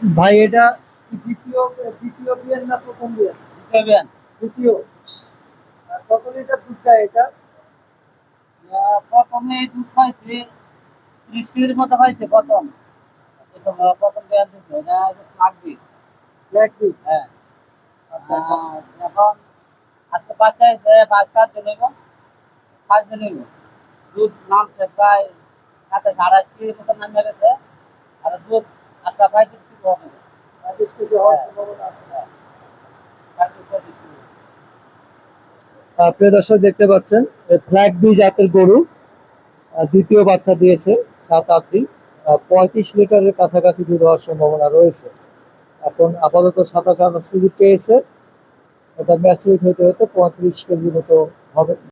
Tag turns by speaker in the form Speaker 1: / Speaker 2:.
Speaker 1: ভাই এটা কি দ্বিতীয় দ্বিতীয় বিয়ান না প্রথম বিয়ান?
Speaker 2: দ্বিতীয় বিয়ান।
Speaker 1: দ্বিতীয়। কত লিটার দুধ দেয় এটা?
Speaker 2: প্রথমে দুধ খাইছে 30 মতো খাইছে প্রথম। প্রথম বিয়ান দিচ্ছে এটা লাগবে।
Speaker 1: লাগবে।
Speaker 2: হ্যাঁ।
Speaker 1: আচ্ছা আচ্ছা।
Speaker 2: এখন আজকে বাচ্চা হয়েছে 5-7 দিন হইব। 5 দিন হইব। দুধ নামছে প্রায় 27-28 মতো নামে গেছে। আর দুধ আজকে 35 কেজি হবে।
Speaker 1: 25 কেজি হওয়ার সম্ভাবনা আছে।
Speaker 2: হ্যাঁ, 35-36 কেজি।
Speaker 1: প্রিয় দর্শক দেখতে পাচ্ছেন ফ্ল্যাগ বি জাতের গরু দ্বিতীয় বাচ্চা দিয়েছে 7-8 দিন। 35 লিটারের কাছাকাছি দুধ হওয়ার সম্ভাবনা রয়েছে। এখন আপাতত 27 আনার সুযোগ পেয়েছে। এটা ম্যাচুরিট হতে হতে 35 কেজি মতো হবে।